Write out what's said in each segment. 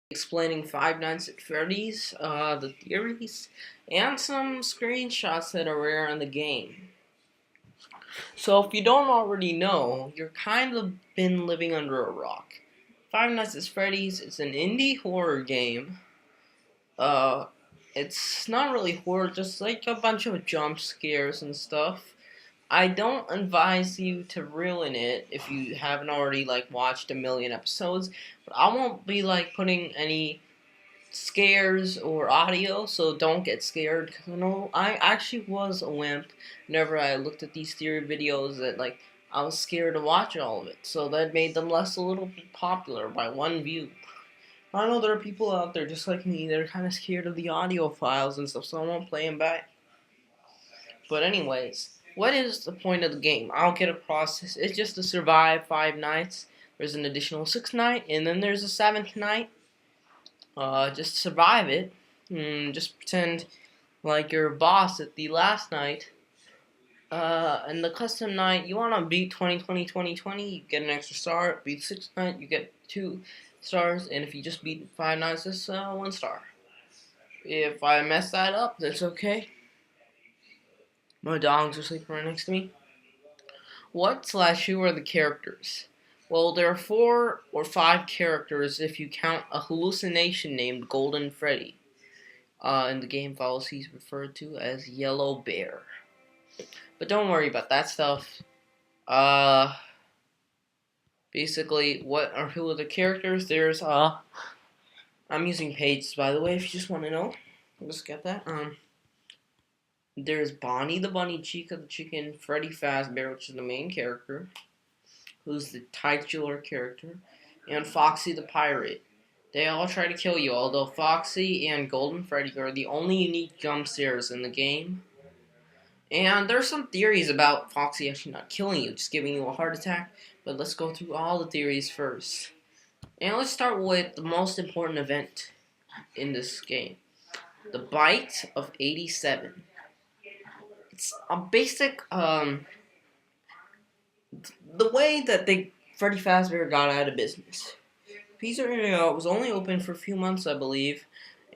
explaining Five Nights at Freddy's, the theories, and some screenshots that are rare in the game. So if you don't already know, you're kind of been living under a rock. Five Nights at Freddy's is an indie horror game. Uh, it's not really horror, just like a bunch of jump scares and stuff. I don't advise you to ruin it if you haven't already watched a million episodes, but I won't be putting any scares or audio, so don't get scared. Cause I actually was a wimp whenever I looked at these theory videos that I was scared to watch all of it, so that made them a little bit popular by one view. I know there are people out there just like me that are kind of scared of the audio files and stuff, so I won't play them back. But anyways, what is the point of the game? I'll get across this. It's just to survive 5 nights. There's an additional 6th night, and then there's a 7th night. Just survive it. Just pretend like you're a boss at the last night. And the custom night, you want to beat 2020, you get an extra star. Beat 6th night, you get 2 stars. And if you just beat 5 nights, it's 1 star. If I mess that up, that's okay. My dogs are sleeping right next to me. What/who are the characters? Well, there are 4 or 5 characters if you count a hallucination named Golden Freddy. In the game files, he's referred to as Yellow Bear. But don't worry about that stuff. Basically, who are the characters? There's I'm using pages, by the way, if you just want to know. I'll just get that. There's Bonnie the Bunny, Chica the Chicken, Freddy Fazbear, which is the main character, who's the titular character, and Foxy the Pirate. They all try to kill you, although Foxy and Golden Freddy are the only unique jump scares in the game. And there's some theories about Foxy actually not killing you, just giving you a heart attack, but let's go through all the theories first. And let's start with the most important event in this game. The Bite of 87. It's a basic, the way that Freddy Fazbear got out of business. Pizza Area was only open for a few months, I believe,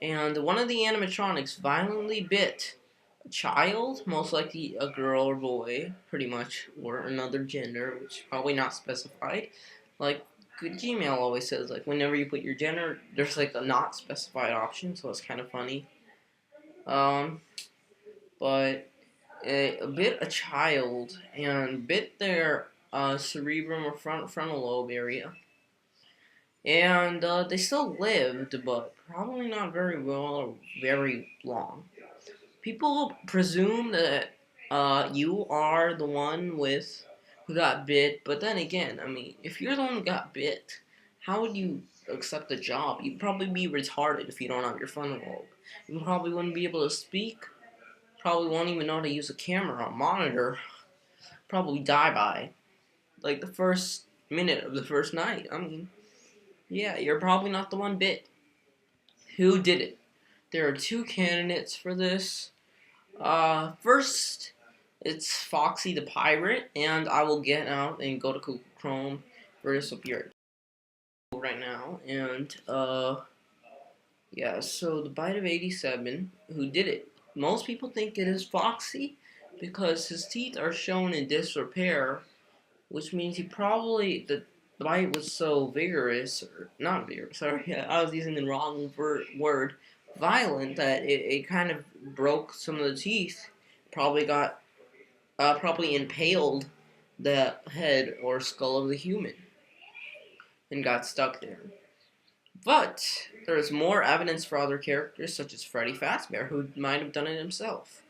and one of the animatronics violently bit a child, most likely a girl or boy, pretty much, or another gender, which is probably not specified. Like Gmail always says, whenever you put your gender, there's a not specified option, so it's kind of funny. But it bit a child and bit their cerebrum or frontal lobe area. And they still lived, but probably not very well or very long. People presume that you are the one who got bit, but then again, I mean, if you're the one who got bit, how would you accept the job? You'd probably be retarded if you don't have your frontal lobe. You probably wouldn't be able to speak. Probably won't even know how to use a camera or monitor. Probably die by the first minute of the first night. I mean, yeah, you're probably not the one bit. Who did it? There are 2 candidates for this. First, it's Foxy the Pirate, and I will get out and go to Google Chrome for this up here right now. And, yeah, so the Bite of 87, who did it? Most people think it is Foxy because his teeth are shown in disrepair, which means the bite was so vigorous, or not vigorous, sorry, I was using the wrong word, violent, that it kind of broke some of the teeth, probably impaled the head or skull of the human, and got stuck there. But there is more evidence for other characters, such as Freddy Fazbear, who might have done it himself.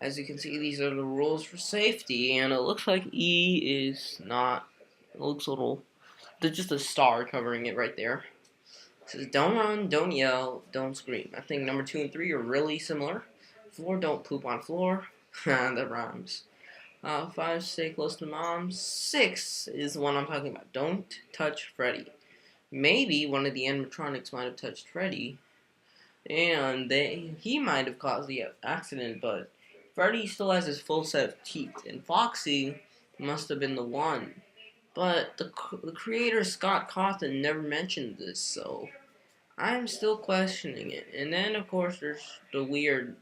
As you can see, these are the rules for safety, and it looks like E is not. It looks a little. There's just a star covering it right there. It says, don't run, don't yell, don't scream. I think number 2 and 3 are really similar. 4, don't poop on floor. That rhymes. 5, stay close to mom. 6 is the one I'm talking about. Don't touch Freddy. Maybe one of the animatronics might have touched Freddy, and he might have caused the accident, but Freddy still has his full set of teeth, and Foxy must have been the one. But the creator, Scott Cawthon, never mentioned this, so I'm still questioning it. And then, of course, there's the weird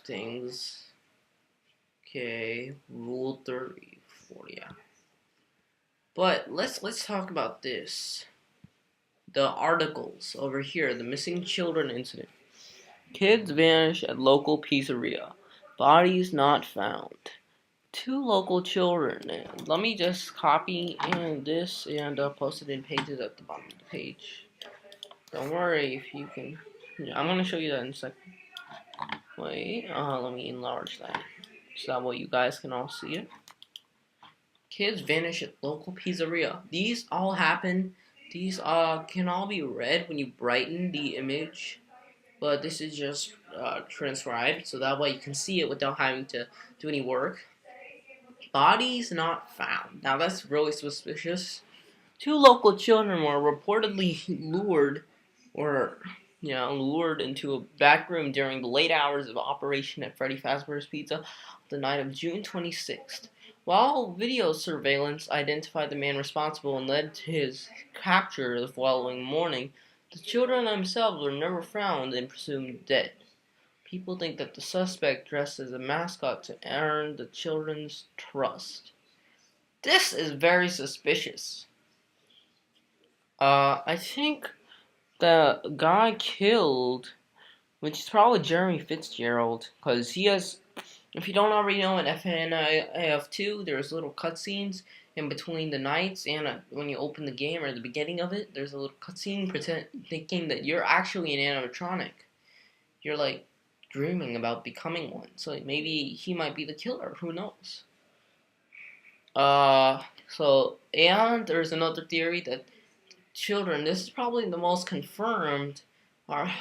things. Okay, Rule 34, yeah. But let's talk about this. The articles over here, the missing children incident. Kids vanish at local pizzeria. Bodies not found. Two local children. And let me just copy this and post it in pages at the bottom of the page. Don't worry if you can. Yeah, I'm gonna show you that in a second. Wait, let me enlarge that so that way you guys can all see it. Kids vanish at local pizzeria. These all happen. These can all be read when you brighten the image, but this is just transcribed so that way you can see it without having to do any work. Bodies not found. Now that's really suspicious. Two local children were reportedly lured into a back room during the late hours of operation at Freddy Fazbear's Pizza the night of June 26th. While video surveillance identified the man responsible and led to his capture the following morning, the children themselves were never found and presumed dead. People think that the suspect dressed as a mascot to earn the children's trust. This is very suspicious. I think the guy killed, which is probably Jeremy Fitzgerald, because he has, if you don't already know, in FNAF 2, there's little cutscenes in between the nights, and when you open the game, or at the beginning of it, there's a little cutscene thinking that you're actually an animatronic. You're, like, dreaming about becoming one, so maybe he might be the killer, who knows? And there's another theory that children, this is probably the most confirmed, are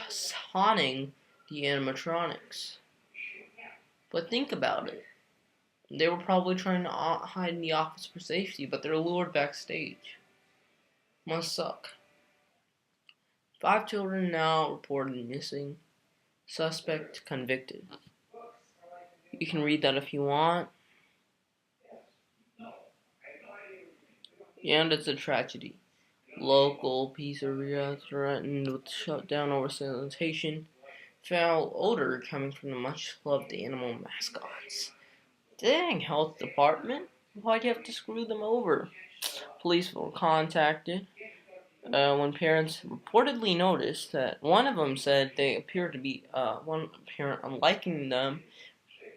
haunting the animatronics. But think about it. They were probably trying to hide in the office for safety, but they're lured backstage. Must suck. 5 children now reported missing. Suspect convicted. You can read that if you want. And it's a tragedy. Local pizzeria threatened with shutdown over sanitation. Foul odor coming from the much-loved animal mascots. Dang, health department. Why'd you have to screw them over? Police were contacted when parents reportedly noticed that one of them said they appeared to be, one parent likening them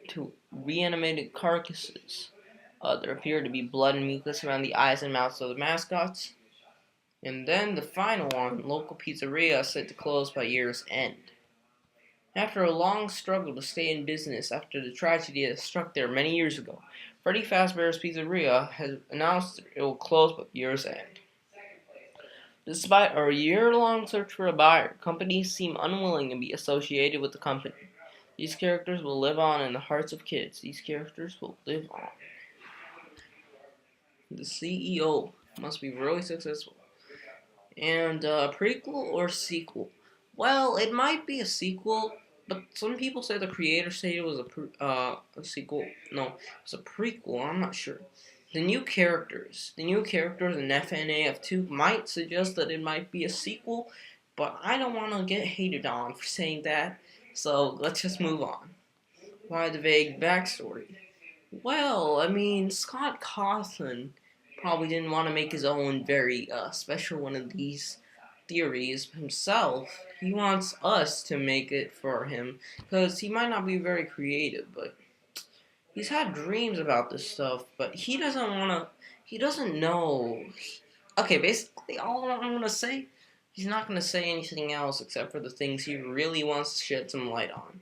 to reanimated carcasses. There appeared to be blood and mucus around the eyes and mouths of the mascots. And then the final one, local pizzeria set to close by year's end. After a long struggle to stay in business after the tragedy that struck there many years ago, Freddy Fazbear's Pizzeria has announced it will close by year's end. Despite a year-long search for a buyer, companies seem unwilling to be associated with the company. These characters will live on in the hearts of kids. These characters will live on. The CEO must be really successful. And prequel or sequel? Well, it might be a sequel, but some people say the creator said it was a sequel. No, it's a prequel. I'm not sure. The new characters in FNAF 2 might suggest that it might be a sequel, but I don't want to get hated on for saying that, so let's just move on. Why the vague backstory? Well, I mean, Scott Cawthon probably didn't want to make his own very special one of these theories himself. He wants us to make it for him, because he might not be very creative, but he's had dreams about this stuff, but he doesn't know. Okay, basically all I'm going to say, he's not going to say anything else except for the things he really wants to shed some light on.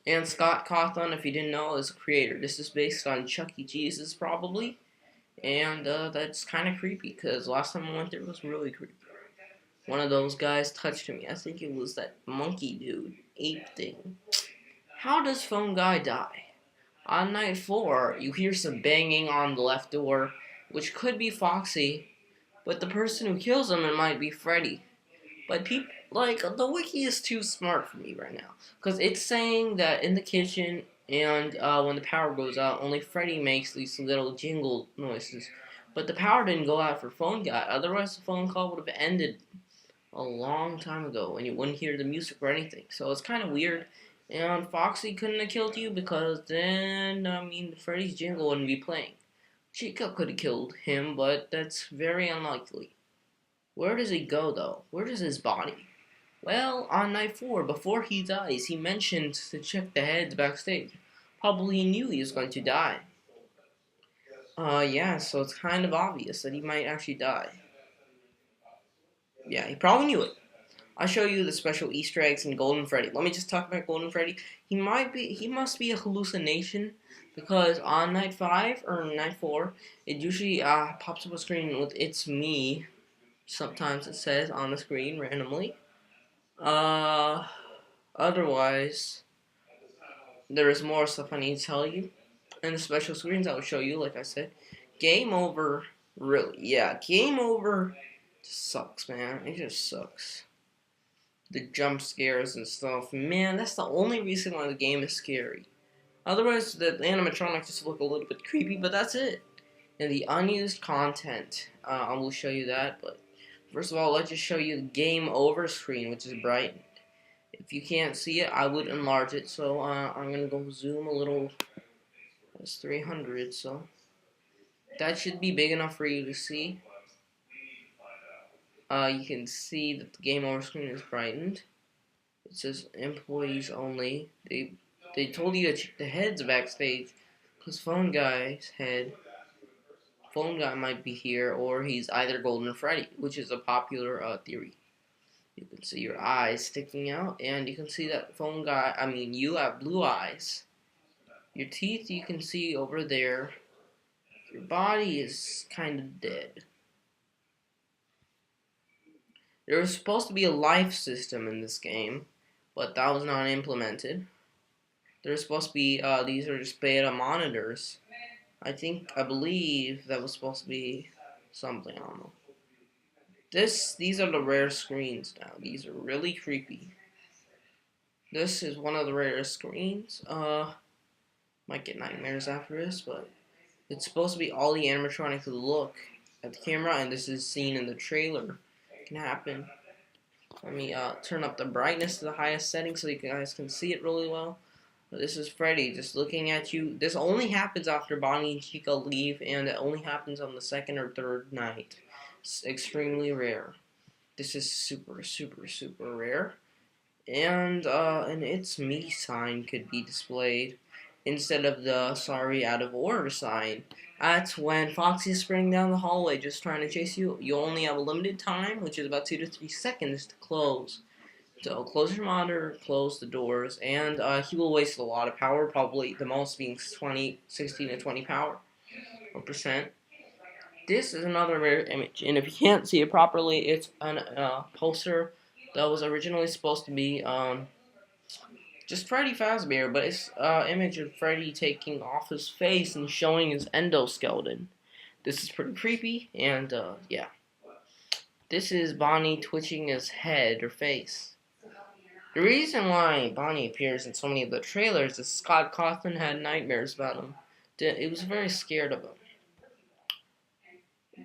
And Scott Cawthon, if you didn't know, is a creator. This is based on Chuck E. Cheese's, probably. And that's kind of creepy, because last time I went there was really creepy. One of those guys touched me. I think it was that monkey dude, ape thing. How does Phone Guy die? On night 4, you hear some banging on the left door, which could be Foxy, but the person who kills him, it might be Freddy. But people, like, the wiki is too smart for me right now, because it's saying that in the kitchen and when the power goes out, only Freddy makes these little jingle noises. But the power didn't go out for Phone Guy, otherwise the phone call would have ended. a long time ago, and you wouldn't hear the music or anything. So it's kind of weird. And Foxy couldn't have killed you because then, I mean, Freddy's jingle wouldn't be playing. Chica could have killed him, but that's very unlikely. Where does he go, though? Where is his body? Well, on night 4, before he dies, he mentioned to check the heads backstage. Probably knew he was going to die. Yeah, so it's kind of obvious that he might actually die. Yeah, he probably knew it. I'll show you the special Easter eggs in Golden Freddy. Let me just talk about Golden Freddy. He must be a hallucination because on night 5 or night 4, it usually pops up a screen with "It's me." Sometimes it says on the screen randomly. Uh, Otherwise, there is more stuff I need to tell you. And the special screens I will show you, like I said. Game over, really. Yeah, game over just sucks, man. It just sucks. The jump scares and stuff. Man, that's the only reason why the game is scary. Otherwise, the animatronics just look a little bit creepy, but that's it. And the unused content, I will show you that. But first of all, let's just show you the game over screen, which is brightened. If you can't see it, I would enlarge it. So I'm gonna go zoom a little. That's 300, so that should be big enough for you to see. You can see that the game over screen is brightened. It says employees only. They told you to check the heads backstage, because phone guy might be here, or he's either Golden Freddy, which is a popular theory. You can see your eyes sticking out, and you can see that you have blue eyes. Your teeth you can see over there. Your body is kind of dead. There was supposed to be a life system in this game, but that was not implemented. There's supposed to be, these are just beta monitors. I believe that was supposed to be something, I don't know. These are the rare screens now. These are really creepy. This is one of the rarest screens. Might get nightmares after this, but it's supposed to be all the animatronics look at the camera, and this is seen in the trailer. It can happen. Let me turn up the brightness to the highest setting so you guys can see it really well. This is Freddy just looking at you. This only happens after Bonnie and Chica leave, and it only happens on the second or third night. It's extremely rare. This is super, super, super rare. And an "It's me" sign could be displayed instead of the "Sorry, out of order" sign. That's when Foxy's sprinting down the hallway just trying to chase you. You only have a limited time, which is about 2 to 3 seconds to close. So close your monitor, close the doors, and he will waste a lot of power, probably the most being 16 to 20 power or percent. This is another rare image, and if you can't see it properly, it's a poster that was originally supposed to be just Freddy Fazbear, but it's an image of Freddy taking off his face and showing his endoskeleton. This is pretty creepy, and yeah. This is Bonnie twitching his head or face. The reason why Bonnie appears in so many of the trailers is Scott Cawthon had nightmares about him. He was very scared of him.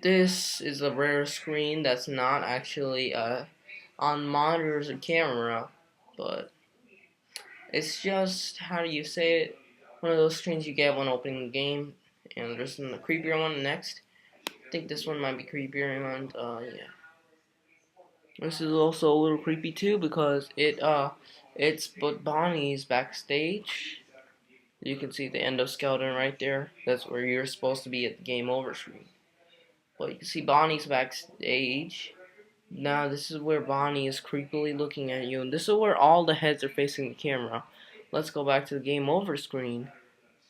This is a rare screen that's not actually on monitors or camera, but it's just, how do you say it, one of those screens you get when opening the game. And there's a creepier one next. I think this one might be creepier, and yeah. This is also a little creepy too because it's Bonnie's backstage. You can see the endoskeleton right there. That's where you're supposed to be at the game over screen. But you can see Bonnie's backstage. Now this is where Bonnie is creepily looking at you, and this is where all the heads are facing the camera. Let's go back to the game over screen.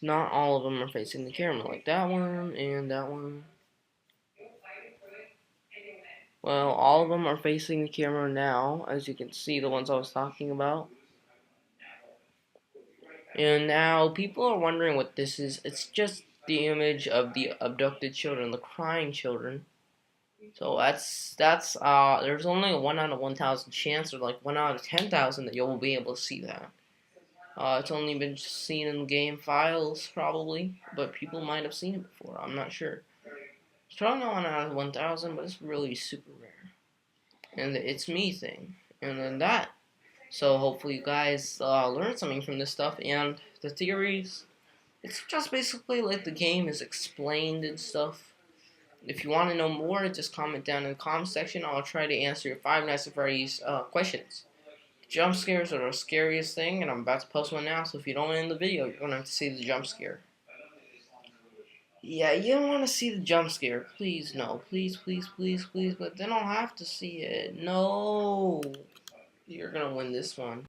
Not all of them are facing the camera, like that one and that one. Well, all of them are facing the camera now, as you can see, the ones I was talking about. And now people are wondering what this is. It's just the image of the abducted children, the crying children. So there's only a 1 out of 1,000 chance, or like 1 out of 10,000 that you'll be able to see that. It's only been seen in game files, probably, but people might have seen it before. I'm not sure. It's probably not 1 out of 1,000, but it's really super rare. and the It's Me thing, and then that. So hopefully you guys learn something from this stuff, and the theories, it's just basically like the game is explained and stuff. If you want to know more, just comment down in the comment section. I'll try to answer your Five Nights at Freddy's questions. Jump scares are the scariest thing, and I'm about to post one now, so if you don't end the video, you're going to have to see the jump scare. Yeah, you don't want to see the jump scare. Please, no. Please, please, please, please. But then I'll have to see it. No. You're going to win this one.